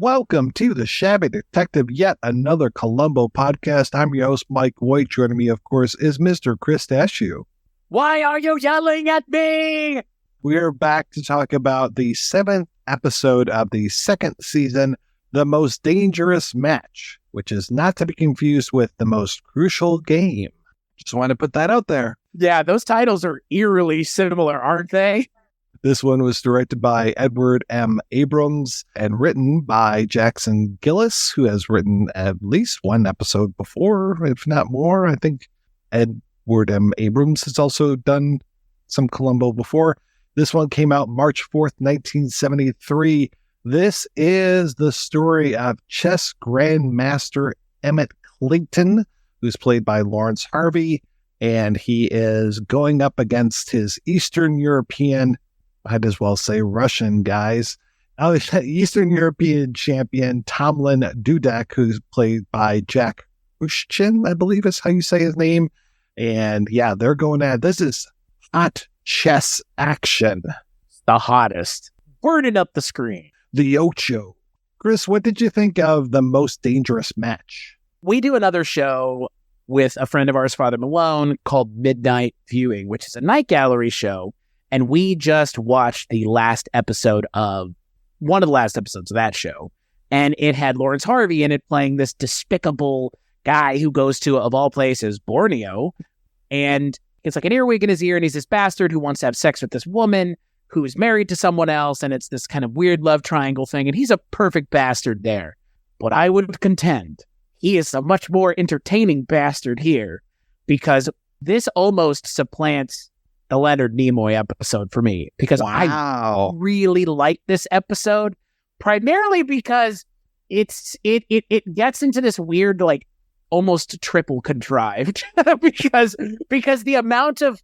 Welcome to the Shabby Detective, yet another Columbo podcast. I'm your host, Mike White. Joining me, of course, is Mr. Chris Dashew. Why are you yelling at me? We're back to talk about the 7th episode of the 2nd season, The Most Dangerous Match, which is not to be confused with The Most Crucial Game. Just want to put that out there. Yeah, those titles are eerily similar, aren't they? This one was directed by Edward M. Abrams and written by Jackson Gillis, who has written at least one episode before, if not more. I think Edward M. Abrams has also done some Columbo before. This one came out March 4th, 1973. This is the story of chess grandmaster Emmett Clayton, who's played by Lawrence Harvey, and he is going up against his Eastern European, I'd as well say Russian guys, Eastern European champion Tomlin Dudek, who's played by Jack Ushchin, I believe is how you say his name. And yeah, they're going at this is hot chess action. The hottest. Burning up the screen. The Ocho. Chris, what did you think of The Most Dangerous Match? We do another show with a friend of ours, Father Malone, called Midnight Viewing, which is a night gallery show. And we just watched one of the last episodes of that show. And it had Lawrence Harvey in it playing this despicable guy who goes to, of all places, Borneo. And it's like an earwig in his ear. And he's this bastard who wants to have sex with this woman who's married to someone else. And it's this kind of weird love triangle thing. And he's a perfect bastard there. But I would contend he is a much more entertaining bastard here, because this almost supplants the Leonard Nimoy episode for me, because I really like this episode, primarily because it gets into this weird, like, almost triple contrived because the amount of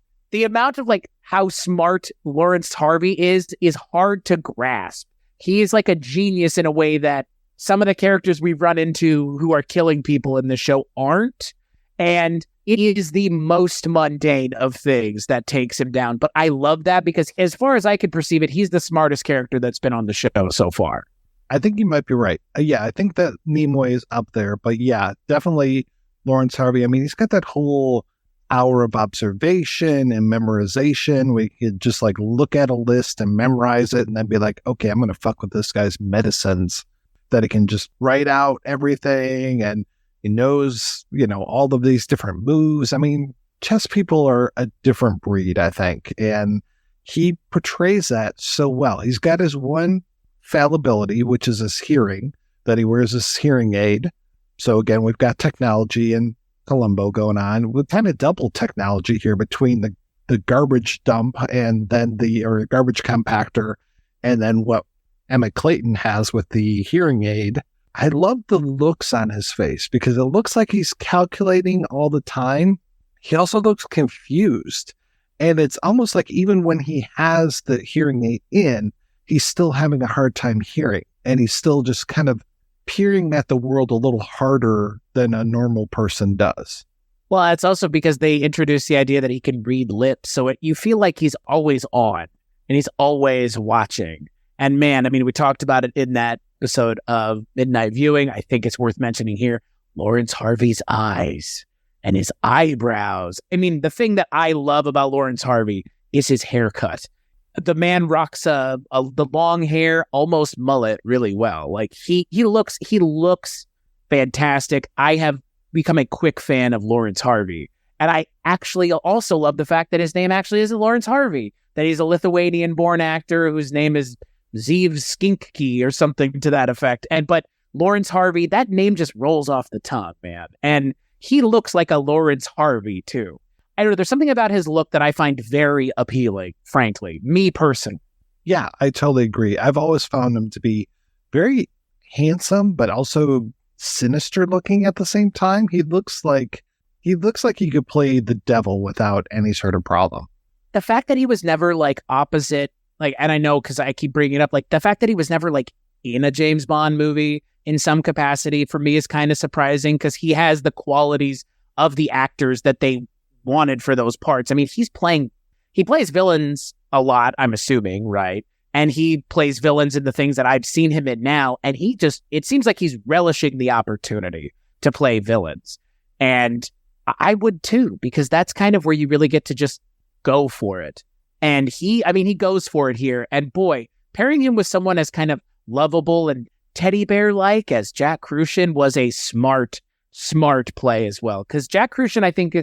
like how smart Lawrence Harvey is hard to grasp. He is like a genius in a way that some of the characters we've run into who are killing people in the show aren't. And it is the most mundane of things that takes him down. But I love that because as far as I could perceive it, he's the smartest character that's been on the show so far. I think you might be right. Yeah, I think that Nimoy is up there. But yeah, definitely Lawrence Harvey. I mean, he's got that whole hour of observation and memorization where you could just like look at a list and memorize it and then be like, okay, I'm going to fuck with this guy's medicines, that he can just write out everything and he knows, all of these different moves. I mean, chess people are a different breed, I think. And he portrays that so well. He's got his one fallibility, which is his hearing, that he wears his hearing aid. So again, we've got technology and Columbo going on with kind of double technology here between the garbage dump and then or garbage compactor, and then what Emmett Clayton has with the hearing aid. I love the looks on his face because it looks like he's calculating all the time. He also looks confused. And it's almost like even when he has the hearing aid in, he's still having a hard time hearing. And he's still just kind of peering at the world a little harder than a normal person does. Well, it's also because they introduce the idea that he can read lips. So you feel like he's always on and he's always watching. And man, I mean, we talked about it in that episode of Midnight Viewing. I think it's worth mentioning here, Lawrence Harvey's eyes and his eyebrows. I mean, the thing that I love about Lawrence Harvey is his haircut. The man rocks the long hair, almost mullet really well. Like he looks fantastic. I have become a quick fan of Lawrence Harvey. And I actually also love the fact that his name actually isn't Lawrence Harvey, that he's a Lithuanian-born actor whose name is Zeev Skinkki or something to that effect. But Lawrence Harvey, that name just rolls off the tongue, man. And he looks like a Lawrence Harvey, too. I don't know, there's something about his look that I find very appealing, frankly, me personally. Yeah, I totally agree. I've always found him to be very handsome, but also sinister looking at the same time. He looks like he could play the devil without any sort of problem. The fact that he was never like opposite, like, and I know because I keep bringing it up, like the fact that he was never like in a James Bond movie in some capacity for me is kind of surprising because he has the qualities of the actors that they wanted for those parts. I mean, he plays villains a lot, I'm assuming, right? and he plays villains in the things that I've seen him in now. And it seems like he's relishing the opportunity to play villains. And I would too, because that's kind of where you really get to just go for it. And he goes for it here. And boy, pairing him with someone as kind of lovable and teddy bear-like as Jack Crucian was a smart play as well. Because Jack Crucian, I think,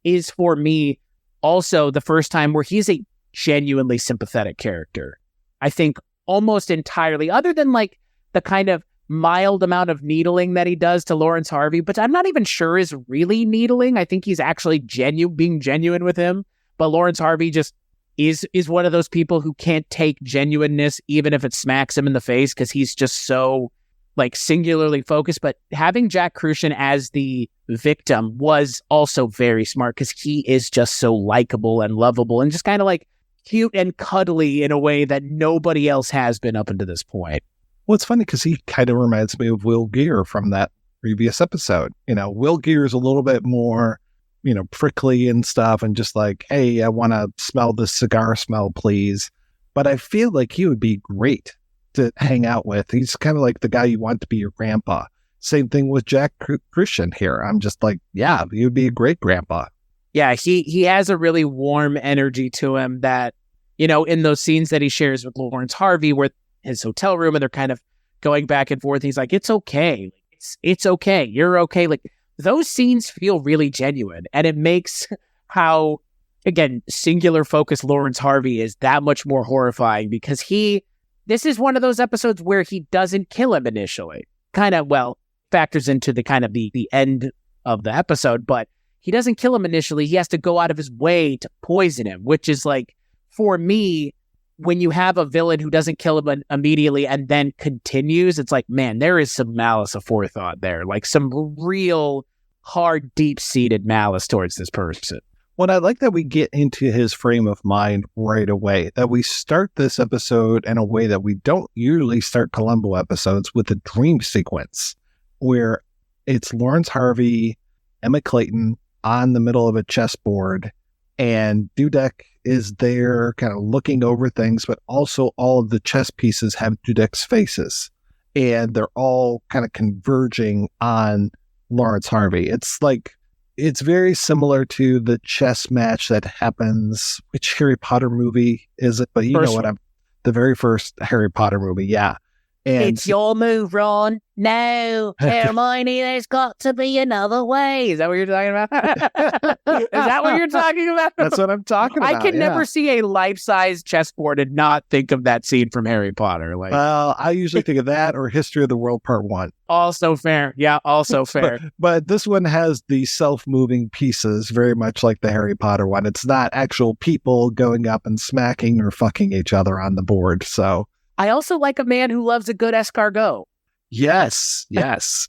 is for me also the first time where he's a genuinely sympathetic character. I think almost entirely, other than like the kind of mild amount of needling that he does to Lawrence Harvey, but I'm not even sure is really needling. I think he's actually being genuine with him. But Lawrence Harvey just is one of those people who can't take genuineness, even if it smacks him in the face, because he's just so like singularly focused. But having Jack Crucian as the victim was also very smart, because he is just so likable and lovable and just kind of like cute and cuddly in a way that nobody else has been up until this point. Well, it's funny because he kind of reminds me of Will Geer from that previous episode. Will Geer is a little bit more, prickly and stuff, and just like, hey, I want to smell the cigar smell, please. But I feel like he would be great to hang out with. He's kind of like the guy you want to be your grandpa. Same thing with Jack Crucian here. I'm just like, yeah, he would be a great grandpa. Yeah, he has a really warm energy to him that, in those scenes that he shares with Lawrence Harvey, where his hotel room and they're kind of going back and forth. He's like, it's okay. It's okay. You're okay. Like, those scenes feel really genuine. And it makes how, again, singular focus Lawrence Harvey is that much more horrifying, because this is one of those episodes where he doesn't kill him initially. Factors into the kind of the end of the episode, but he doesn't kill him initially. He has to go out of his way to poison him, which is like, for me, when you have a villain who doesn't kill him immediately and then continues, it's like, man, there is some malice aforethought there, like some real hard, deep-seated malice towards this person. Well, I like that we get into his frame of mind right away, that we start this episode in a way that we don't usually start Columbo episodes, with a dream sequence where it's Lawrence Harvey, Emmett Clayton on the middle of a chessboard, and Dudek is there kind of looking over things, but also all of the chess pieces have Dudek's faces, and they're all kind of converging on Lawrence Harvey. It's very similar to the chess match that happens. Which Harry Potter movie is it? But the very first Harry Potter movie, yeah. And it's your move, Ron. No, Hermione, there's got to be another way. Is that what you're talking about? Is that what you're talking about? That's what I'm talking about. I can never see a life-size chessboard and not think of that scene from Harry Potter. Well, I usually think of that or History of the World Part 1. Also fair. Yeah, also fair. But this one has the self-moving pieces, very much like the Harry Potter one. It's not actual people going up and smacking or fucking each other on the board, so... I also like a man who loves a good escargot. Yes.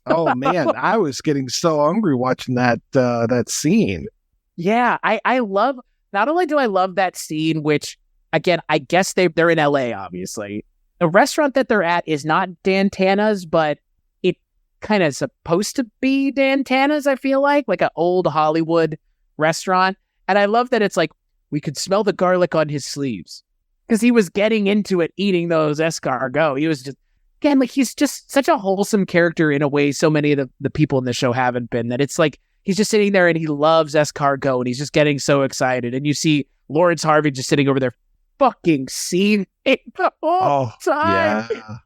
Oh man, I was getting so hungry watching that scene. Yeah, I love. Not only do I love that scene, which again, I guess they're in LA. Obviously, the restaurant that they're at is not Dan Tana's, but it kind of supposed to be Dan Tana's. I feel like an old Hollywood restaurant, and I love that it's like we could smell the garlic on his sleeves. Because he was getting into it, eating those escargot. He was just, again, he's just such a wholesome character in a way so many of the people in the show haven't been, that it's like he's just sitting there and he loves escargot and he's just getting so excited. And you see Lawrence Harvey just sitting over there fucking seething the whole time. Yeah.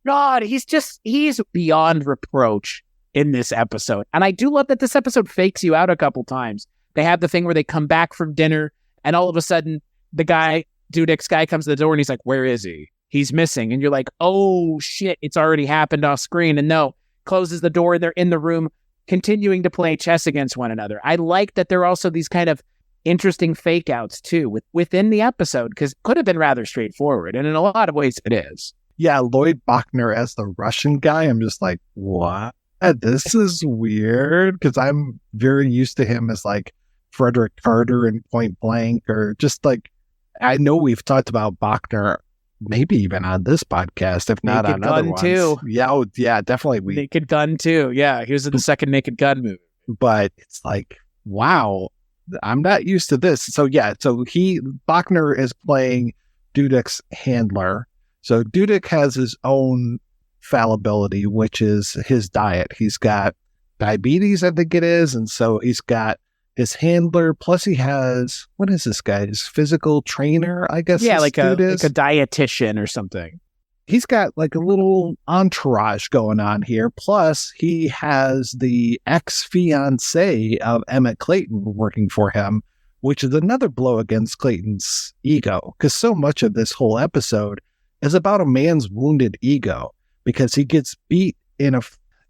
God, he's beyond reproach in this episode. And I do love that this episode fakes you out a couple times. They have the thing where they come back from dinner and all of a sudden Dudek's guy comes to the door and he's like, where is he? He's missing. And you're like, oh shit, it's already happened off screen. And no, closes the door and they're in the room continuing to play chess against one another. I like that there are also these kind of interesting fake outs too within the episode, because it could have been rather straightforward. And in a lot of ways it is. Yeah, Lloyd Bachner as the Russian guy. I'm just like, what? This is weird, because I'm very used to him as like Frederick Carter in Point Blank, or just like, I know we've talked about Bachner, maybe even on this podcast, if not on other ones. Too. Yeah, definitely. Naked Gun too. Yeah, he was in the second Naked Gun movie. But it's like, wow, I'm not used to this. So yeah, Bachner is playing Dudek's handler. So Dudek has his own fallibility, which is his diet. He's got diabetes, I think it is. And so he's got his handler. Plus he has, what is this guy? His physical trainer, I guess. Yeah, like a is. dietitian or something. He's got like a little entourage going on here. Plus, he has the ex-fiancée of Emmett Clayton working for him, which is another blow against Clayton's ego. Because so much of this whole episode is about a man's wounded ego. Because he gets beat in a...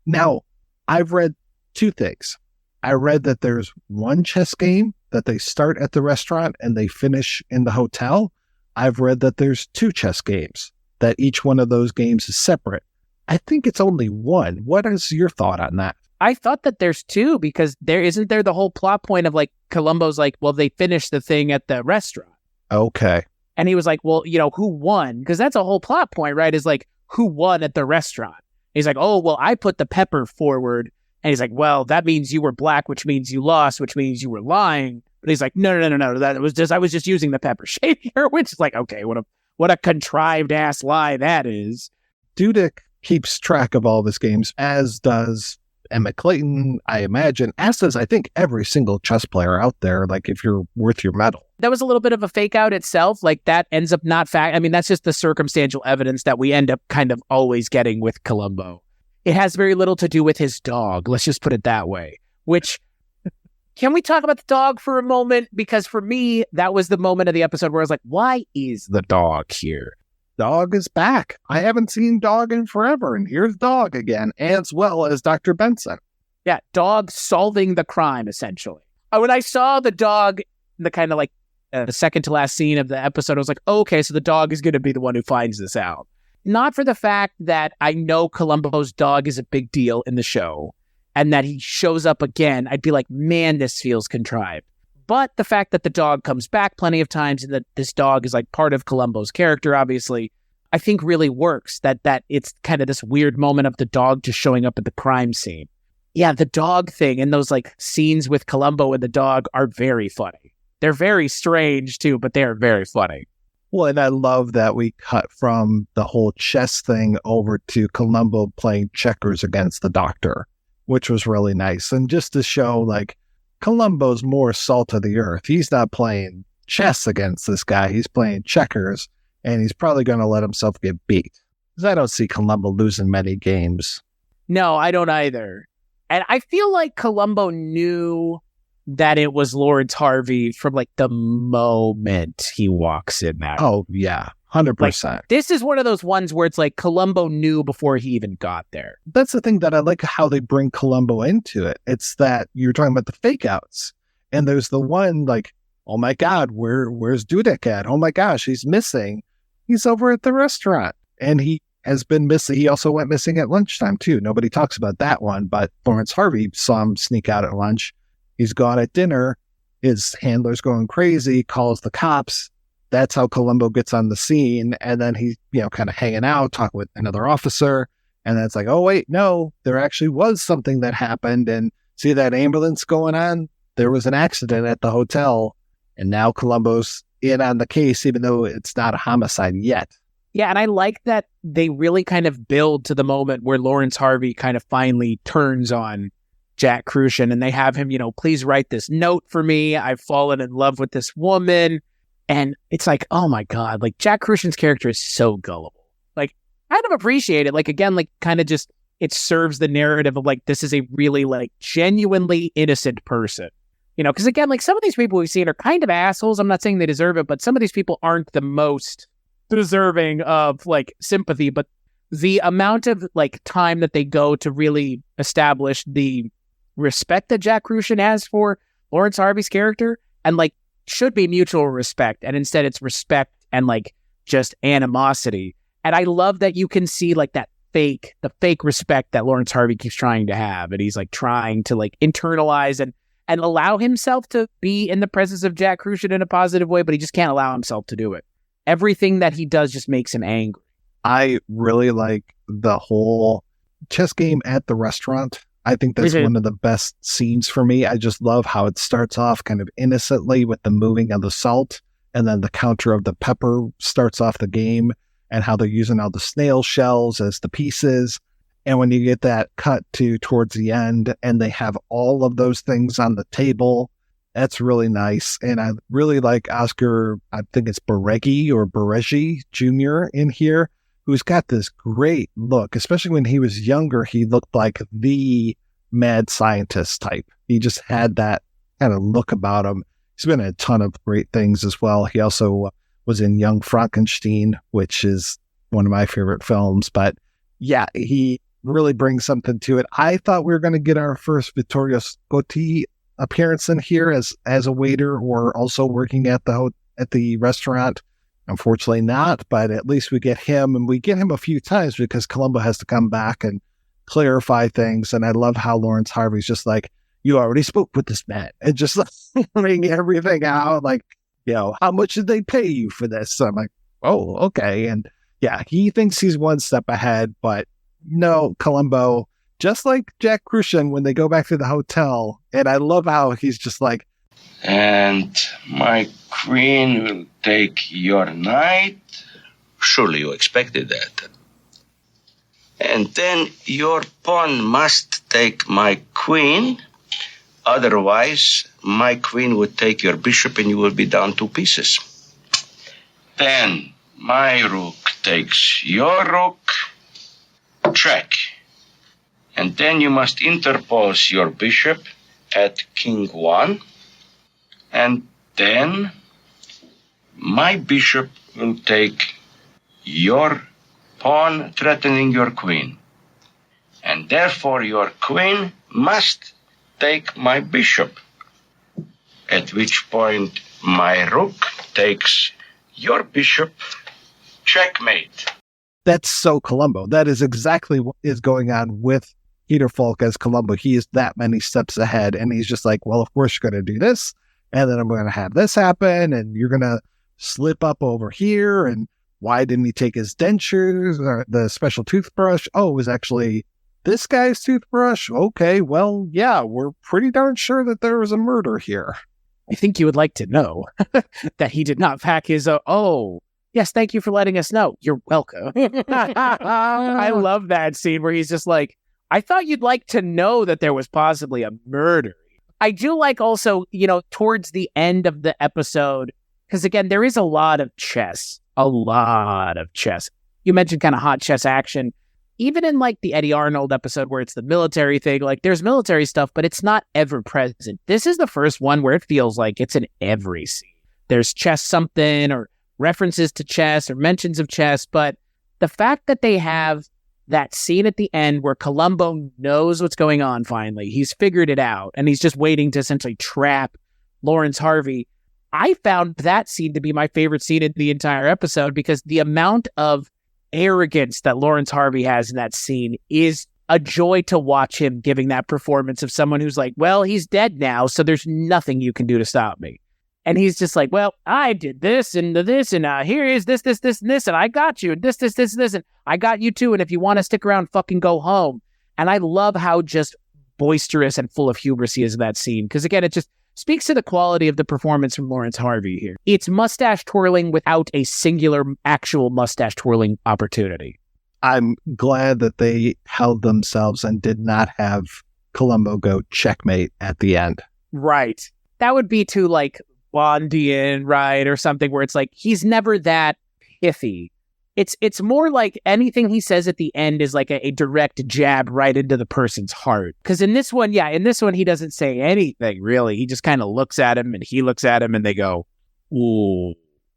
Now, I've read two things. I read that there's one chess game that they start at the restaurant and they finish in the hotel. I've read that there's two chess games, that each one of those games is separate. I think it's only one. What is your thought on that? I thought that there's two, because isn't there the whole plot point of like Columbo's like, well, they finished the thing at the restaurant. Okay. And he was like, well, who won? Because that's a whole plot point, right? Is like, who won at the restaurant? He's like, oh, well, I put the pepper forward. And he's like, well, that means you were black, which means you lost, which means you were lying. But he's like, no. I was just using the pepper shaker, which is like, okay, what a contrived ass lie that is. Dudek keeps track of all of his games, as does Emmett Clayton, I imagine, as does, I think, every single chess player out there, like if you're worth your medal. That was a little bit of a fake out itself. Like that ends up not fact. I mean, that's just the circumstantial evidence that we end up kind of always getting with Columbo. It has very little to do with his dog. Let's just put it that way. Which, can we talk about the dog for a moment? Because for me, that was the moment of the episode where I was like, why is the dog here? Dog is back. I haven't seen Dog in forever, and here's Dog again, as well as Dr. Benson. Yeah, Dog solving the crime, essentially. When I saw the dog, the kind of like the second to last scene of the episode, I was like, oh, okay, so the dog is going to be the one who finds this out. Not for the fact that I know Columbo's dog is a big deal in the show, and that he shows up again, I'd be like, man, this feels contrived. But the fact that the dog comes back plenty of times and that this dog is like part of Columbo's character, obviously, I think really works. That it's kind of this weird moment of the dog just showing up at the crime scene. Yeah, the dog thing and those like scenes with Columbo and the dog are very funny. They're very strange too, but they are very funny. Well, and I love that we cut from the whole chess thing over to Columbo playing checkers against the doctor, which was really nice. And just to show, like, Columbo's more salt of the earth. He's not playing chess against this guy. He's playing checkers, and he's probably going to let himself get beat. Because I don't see Columbo losing many games. No, I don't either. And I feel like Columbo knew that it was Lawrence Harvey from like the moment he walks in there. Oh, yeah. 100%. Like, this is one of those ones where it's like Columbo knew before he even got there. That's the thing that I like how they bring Columbo into it. It's that you're talking about the fake outs. And there's the one like, oh my God, where's Dudek at? Oh my gosh, he's missing. He's over at the restaurant. And he has been missing. He also went missing at lunchtime too. Nobody talks about that one, but Lawrence Harvey saw him sneak out at lunch. He's gone at dinner. His handler's going crazy, calls the cops. That's how Columbo gets on the scene. And then he's, kind of hanging out, talking with another officer. And then it's like, oh, wait, no, there actually was something that happened. And see that ambulance going on? There was an accident at the hotel. And now Columbo's in on the case, even though it's not a homicide yet. Yeah, and I like that they really kind of build to the moment where Lawrence Harvey kind of finally turns on Jack Crucian, and they have him, please write this note for me. I've fallen in love with this woman. And it's like, oh my God, like Jack Crucian's character is so gullible. Like, I kind of appreciate it. Like, again, like kind of just, it serves the narrative of like, this is a really like genuinely innocent person. Because again, like some of these people we've seen are kind of assholes. I'm not saying they deserve it, but some of these people aren't the most deserving of like sympathy. But the amount of like time that they go to really establish the respect that Jack Crucian has for Lawrence Harvey's character, and like should be mutual respect, and instead it's respect and like just animosity. And I love that you can see like the fake respect that Lawrence Harvey keeps trying to have, and he's like trying to like internalize and allow himself to be in the presence of Jack Crucian in a positive way, but he just can't allow himself to do it. Everything that he does just makes him angry. I really like the whole chess game at the restaurant. I think that's one of the best scenes for me. I just love how it starts off kind of innocently with the moving of the salt, and then the counter of the pepper starts off the game. and how they're using all the snail shells as the pieces. And when you get that cut to towards the end and they have all of those things on the table, that's really nice. And I really like Oscar, I think it's Baregi Jr. in here, who's got this great look, especially when he was younger. He looked like the mad scientist type. He just had that kind of look about him. He's been in a ton of great things as well. He also was in Young Frankenstein, which is one of my favorite films. But yeah, he really brings something to it. I thought we were going to get our first Vittorio Scotti appearance in here as a waiter or also working at the restaurant. Unfortunately not, but at least we get him, and we get him a few times because Columbo has to come back and clarify things. And I love how Lawrence Harvey's just like, you already spoke with this man, and just laying everything out, like, how much did they pay you for this? So I'm like, oh, okay. And yeah, he thinks he's one step ahead, but no, Columbo, just like Jack Crucian when they go back to the hotel. And I love how he's just like, and my queen will take your knight. Surely you expected that. And then your pawn must take my queen. Otherwise, my queen would take your bishop and you will be down 2 pieces. Then my rook takes your rook. Check. And then you must interpose your bishop at king 1. And then my bishop will take your pawn, threatening your queen. And therefore your queen must take my bishop. At which point my rook takes your bishop. Checkmate. That's so Columbo. That is exactly what is going on with Peter Falk as Columbo. He is that many steps ahead, and he's just like, well, of course you're going to do this, and then I'm going to have this happen, and you're going to slip up over here, and why didn't he take his dentures or the special toothbrush? Oh, it was actually this guy's toothbrush? Okay, well, yeah, we're pretty darn sure that there was a murder here. I think you would like to know that he did not pack his yes, thank you for letting us know. You're welcome. I love that scene where he's just like, I thought you'd like to know that there was possibly a murder. I do like also, towards the end of the episode, because again, there is a lot of chess. You mentioned kind of hot chess action. Even in like the Eddie Arnold episode where it's the military thing, like there's military stuff, but it's not ever present. This is the first one where it feels like it's in every scene. There's chess something or references to chess or mentions of chess, but the fact that they have that scene at the end where Columbo knows what's going on finally, he's figured it out, and he's just waiting to essentially trap Lawrence Harvey. I found that scene to be my favorite scene in the entire episode because the amount of arrogance that Lawrence Harvey has in that scene is a joy to watch him giving that performance of someone who's like, well, he's dead now, so there's nothing you can do to stop me. And he's just like, well, I did this, and here is this, and this, and I got you, and this, and I got you too, and if you want to stick around, fucking go home. And I love how just boisterous and full of hubris he is in that scene, because again, it just speaks to the quality of the performance from Lawrence Harvey here. It's mustache twirling without a singular actual mustache twirling opportunity. I'm glad that they held themselves and did not have Columbo go checkmate at the end. Right. That would be too like Bondian, right? Or something where it's like, he's never that pithy. It's more like anything he says at the end is like a direct jab right into the person's heart. Because in this one, he doesn't say anything, really. He just kind of looks at him, and he looks at him, and they go, ooh,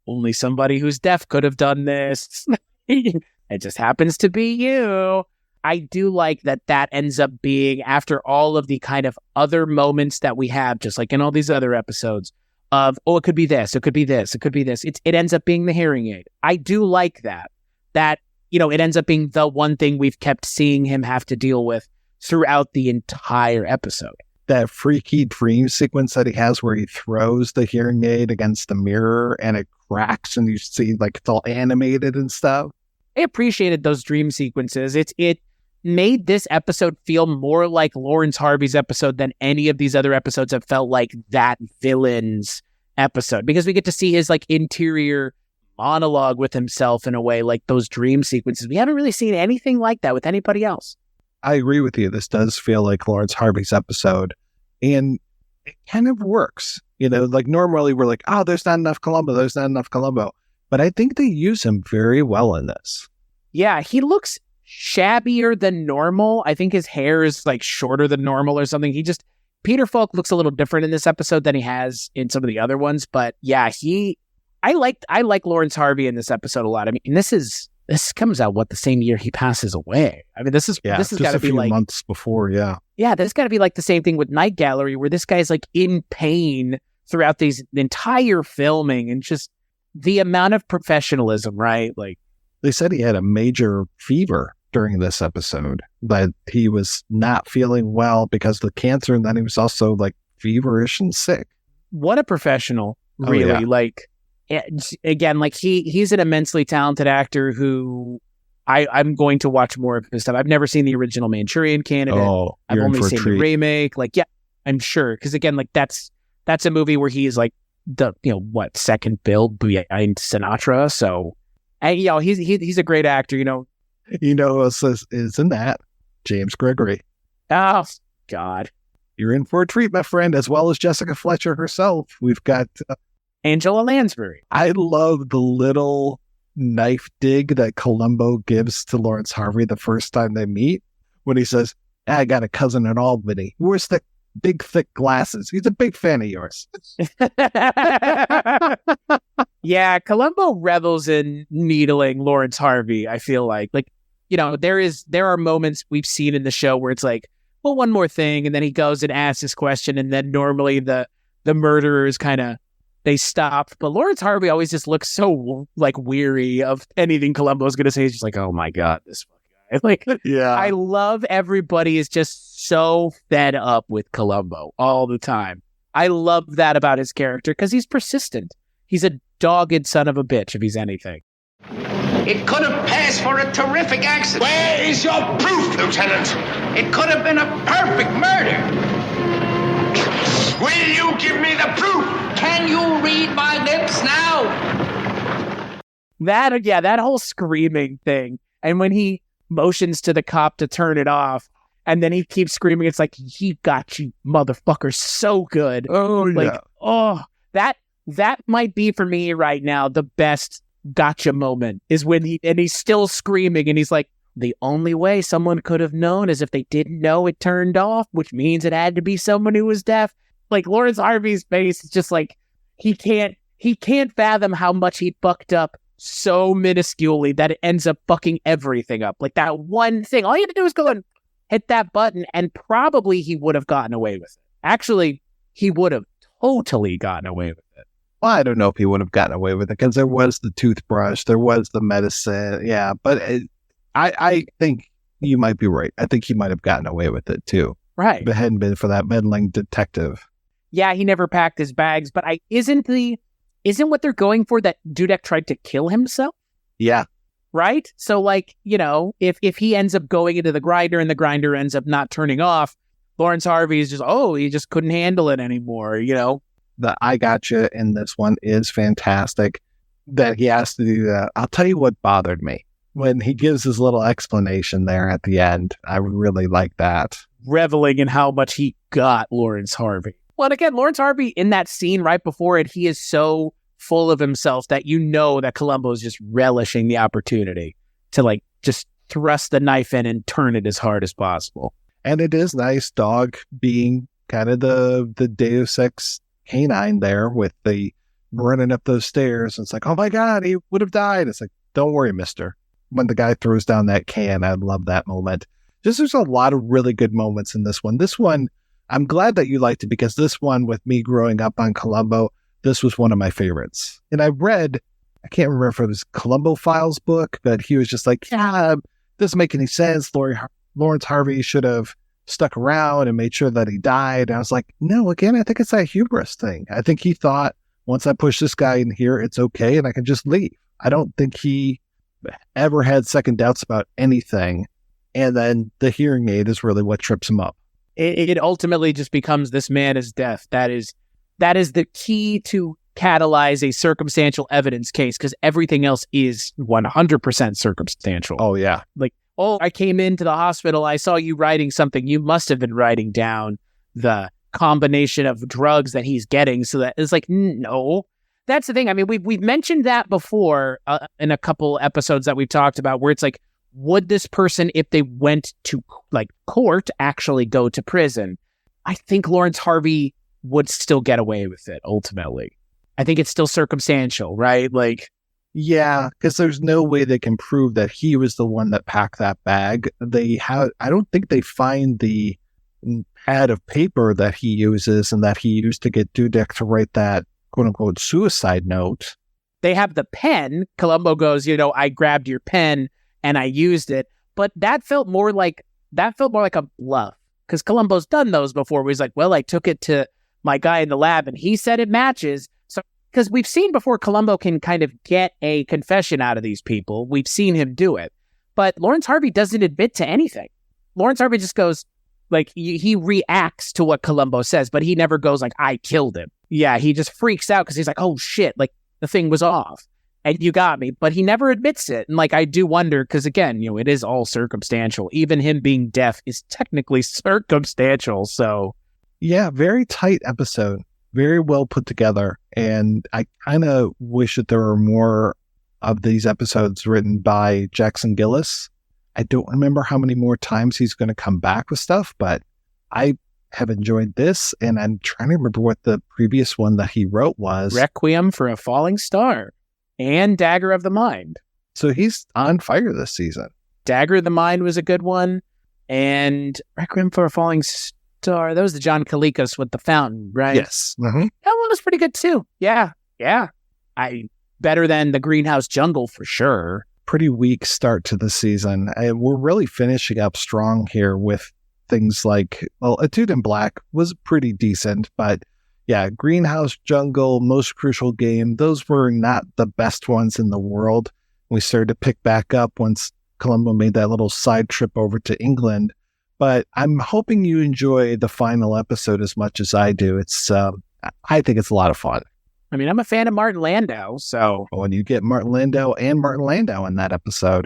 only somebody who's deaf could have done this. It just happens to be you. I do like that ends up being, after all of the kind of other moments that we have, just like in all these other episodes, of, it could be this, it could be this, it could be this. It ends up being the hearing aid. I do like that. That, it ends up being the one thing we've kept seeing him have to deal with throughout the entire episode. That freaky dream sequence that he has where he throws the hearing aid against the mirror and it cracks and you see like it's all animated and stuff. I appreciated those dream sequences. It made this episode feel more like Lawrence Harvey's episode than any of these other episodes have felt like that villain's episode, because we get to see his like interior monologue with himself in a way, like those dream sequences. We haven't really seen anything like that with anybody else. I agree with you. This does feel like Lawrence Harvey's episode, and it kind of works. Like normally we're like, oh, there's not enough Columbo. But I think they use him very well in this. Yeah, he looks shabbier than normal. I think his hair is like shorter than normal or something. Peter Falk looks a little different in this episode than he has in some of the other ones. But yeah, I like Lawrence Harvey in this episode a lot. I mean, this comes out the same year he passes away. I mean, this has got to be like months before. Yeah, this got to be like the same thing with Night Gallery, where this guy's like in pain throughout the entire filming, and just the amount of professionalism, right? Like they said he had a major fever during this episode, that he was not feeling well because of the cancer, and then he was also like feverish and sick. What a professional, really. Oh, yeah. Like, again, like he's an immensely talented actor who I'm going to watch more of his stuff. I've never seen the original Manchurian Candidate. I've only seen the remake. Like, yeah, I'm sure. Because again, like that's a movie where he's like the second build behind Sinatra. So, and he's a great actor. Who else is in that? James Gregory. Oh God, you're in for a treat, my friend. As well as Jessica Fletcher herself. We've got Angela Lansbury. I love the little knife dig that Columbo gives to Lawrence Harvey the first time they meet, when he says, I got a cousin in Albany who wears the big, thick glasses. He's a big fan of yours. Yeah, Columbo revels in needling Lawrence Harvey, I feel like. Like, there are moments we've seen in the show where it's like, well, one more thing, and then he goes and asks this question, and then normally the murderers kind of, they stop. But Lawrence Harvey always just looks so like weary of anything Columbo's going to say. He's just like, oh my God, this fucking guy. Like, yeah. I love everybody is just so fed up with Columbo all the time. I love that about his character because he's persistent. He's a dogged son of a bitch if he's anything. It could have passed for a terrific accident. Where is your proof, Lieutenant? It could have been a perfect murder. Will you give me the proof? Can you read my lips now? That whole screaming thing. And when he motions to the cop to turn it off, and then he keeps screaming, it's like, he got you, motherfucker, so good. Oh, like, yeah. Oh, that might be for me right now the best gotcha moment, is when he's still screaming, and he's like, the only way someone could have known is if they didn't know it turned off, which means it had to be someone who was deaf. Like, Lawrence Harvey's face is just like, he can't fathom how much he fucked up so minusculely that it ends up fucking everything up. Like, that one thing, all you had to do is go and hit that button, and probably he would have gotten away with it. Actually, he would have totally gotten away with it. Well, I don't know if he would have gotten away with it, because there was the toothbrush, there was the medicine. Yeah, but I think you might be right. I think he might have gotten away with it too. Right. If it hadn't been for that meddling detective. Yeah, he never packed his bags, but isn't what they're going for that Dudek tried to kill himself? Yeah. Right? So, like, if he ends up going into the grinder and the grinder ends up not turning off, Lawrence Harvey is just, he just couldn't handle it anymore, The I gotcha in this one is fantastic, that he has to do that. I'll tell you what bothered me. When he gives his little explanation there at the end, I really like that. Reveling in how much he got Lawrence Harvey. Well, and again, Lawrence Harvey in that scene right before it, he is so full of himself that that Columbo is just relishing the opportunity to like just thrust the knife in and turn it as hard as possible. And it is nice, Dog being kind of the Deus Ex canine there with the running up those stairs. It's like, oh my God, he would have died. It's like, don't worry, mister. When the guy throws down that can, I love that moment. Just there's a lot of really good moments in this one. This one, I'm glad that you liked it, because this one, with me growing up on Columbo, this was one of my favorites. And I read, I can't remember if it was Columbo Files book, but he was just like, yeah, doesn't make any sense. Lawrence Harvey should have stuck around and made sure that he died. And I was like, no, again, I think it's that hubris thing. I think he thought, once I push this guy in here, it's okay and I can just leave. I don't think he ever had second doubts about anything. And then the hearing aid is really what trips him up. It ultimately just becomes, this man is deaf. That is the key to catalyze a circumstantial evidence case because everything else is 100% circumstantial. Oh, yeah. Like, oh, I came into the hospital. I saw you writing something. You must have been writing down the combination of drugs that he's getting. So that it's like, no. That's the thing. I mean, we've mentioned that before in a couple episodes that we've talked about where it's like, would this person, if they went to like court, actually go to prison? I think Lawrence Harvey would still get away with it ultimately. I think it's still circumstantial, right? Like, yeah, because there's no way they can prove that he was the one that packed that bag. I don't think they find the pad of paper that he uses and that he used to get Dudek to write that quote unquote suicide note. They have the pen. Columbo goes, I grabbed your pen and I used it. But that felt more like a bluff because Columbo's done those before where he's like, well, I took it to my guy in the lab and he said it matches. So, because we've seen before Columbo can kind of get a confession out of these people. We've seen him do it. But Lawrence Harvey doesn't admit to anything. Lawrence Harvey just goes, like, he reacts to what Columbo says, but he never goes like, I killed him. Yeah, he just freaks out because he's like, oh shit, like the thing was off and you got me. But he never admits it. And like, I do wonder, because again, it is all circumstantial. Even him being deaf is technically circumstantial. So yeah, very tight episode. Very well put together. And I kind of wish that there were more of these episodes written by Jackson Gillis. I don't remember how many more times he's going to come back with stuff, but I have enjoyed this. And I'm trying to remember what the previous one that he wrote was. Requiem for a Falling Star and Dagger of the Mind. So he's on fire this season. Dagger of the Mind was a good one. And Requiem for a Falling Star, that was the John Kalikos with the fountain, right? Yes. Mm-hmm. That one was pretty good too. Yeah. Better than the Greenhouse Jungle for sure. Pretty weak start to the season. We're really finishing up strong here with things like, well, A Dude in Black was pretty decent, but yeah, Greenhouse Jungle, Most Crucial Game, those were not the best ones in the world. We started to pick back up once Columbo made that little side trip over to England. But I'm hoping you enjoy the final episode as much as I do. I think it's a lot of fun. I mean, I'm a fan of Martin Landau, so... When you get Martin Landau and Martin Landau in that episode.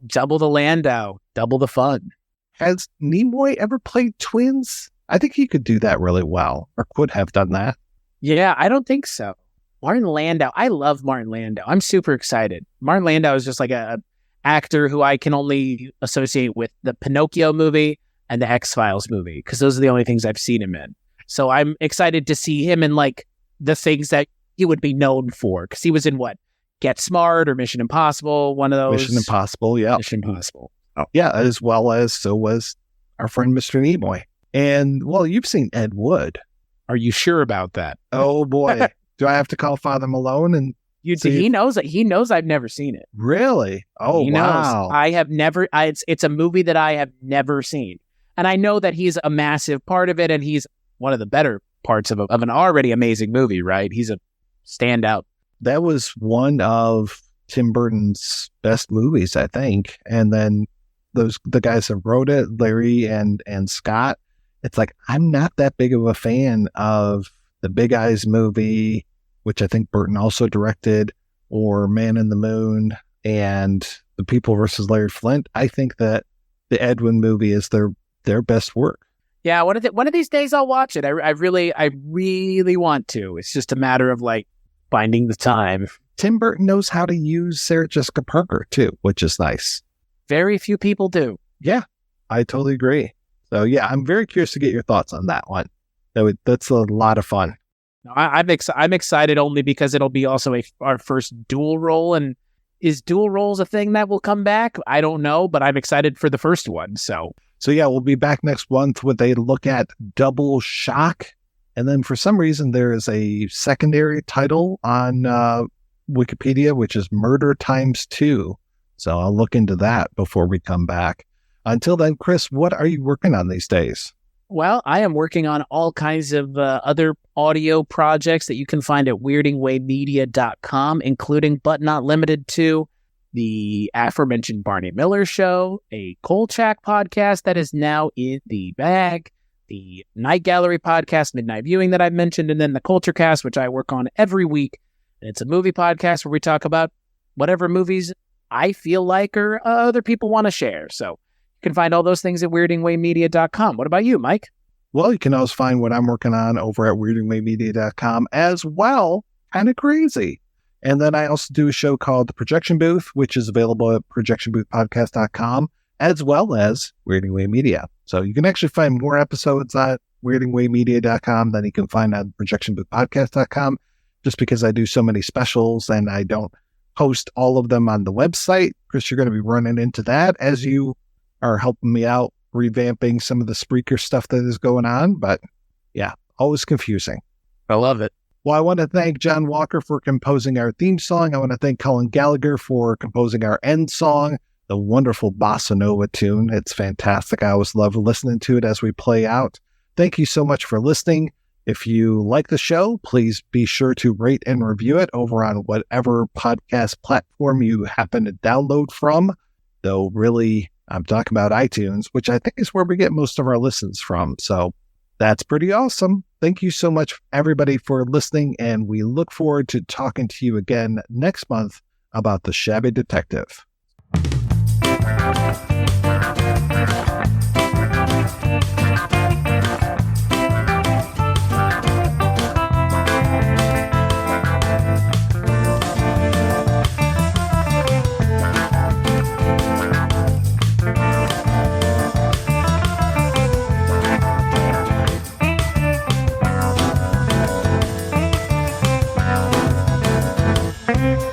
Double the Landau, double the fun. Has Nimoy ever played twins? I think he could do that really well, or could have done that. Yeah, I don't think so. Martin Landau, I love Martin Landau. I'm super excited. Martin Landau is just like a actor who I can only associate with the Pinocchio movie and the X-Files movie, because those are the only things I've seen him in. So I'm excited to see him in like the things that he would be known for, because he was in what? Get Smart or Mission Impossible, one of those. Mission Impossible, yeah. Mission Impossible. Oh, yeah, as well as so was our friend Mr. Nimoy. And, well, you've seen Ed Wood. Are you sure about that? Oh, boy. Do I have to call Father Malone? And he knows that. He knows I've never seen it. Really? Oh, he wow. Knows. I have never. It's a movie that I have never seen. And I know that he's a massive part of it, and he's one of the better parts of an already amazing movie, right? He's a standout. That was one of Tim Burton's best movies, I think. And then the guys that wrote it, Larry and Scott, it's like, I'm not that big of a fan of the Big Eyes movie, which I think Burton also directed, or Man in the Moon, and The People versus Larry Flint. I think that the Edwin movie is their best work. Yeah, one of these days I'll watch it. I really want to. It's just a matter of like finding the time. Tim Burton knows how to use Sarah Jessica Parker too, which is nice. Very few people do. Yeah, I totally agree. So yeah, I'm very curious to get your thoughts on that one. That's a lot of fun. I'm excited only because it'll be also our first dual role. And is dual roles a thing that will come back? I don't know, but I'm excited for the first one. So yeah, we'll be back next month with a look at Double Shock. And then for some reason, there is a secondary title on Wikipedia, which is Murder Times 2. So I'll look into that before we come back. Until then, Chris, what are you working on these days? Well, I am working on all kinds of other audio projects that you can find at weirdingwaymedia.com, including but not limited to the aforementioned Barney Miller Show, a Kolchak podcast that is now in the bag, the Night Gallery podcast, Midnight Viewing, that I've mentioned, and then the Culture Cast, which I work on every week. And it's a movie podcast where we talk about whatever movies I feel like or other people want to share. So you can find all those things at weirdingwaymedia.com. What about you, Mike? Well, you can always find what I'm working on over at weirdingwaymedia.com as well. Kind of crazy. And then I also do a show called The Projection Booth, which is available at projectionboothpodcast.com, as well as Weirding Way Media. So you can actually find more episodes at weirdingwaymedia.com than you can find on projectionboothpodcast.com, just because I do so many specials and I don't post all of them on the website. Chris, you're going to be running into that as you are helping me out revamping some of the Spreaker stuff that is going on. But yeah, always confusing. I love it. Well, I want to thank John Walker for composing our theme song. I want to thank Colin Gallagher for composing our end song, the wonderful Bossa Nova tune. It's fantastic. I always love listening to it as we play out. Thank you so much for listening. If you like the show, please be sure to rate and review it over on whatever podcast platform you happen to download from. Though really, I'm talking about iTunes, which I think is where we get most of our listens from. So that's pretty awesome. Thank you so much, everybody, for listening, and we look forward to talking to you again next month about The Shabby Detective. Thank you.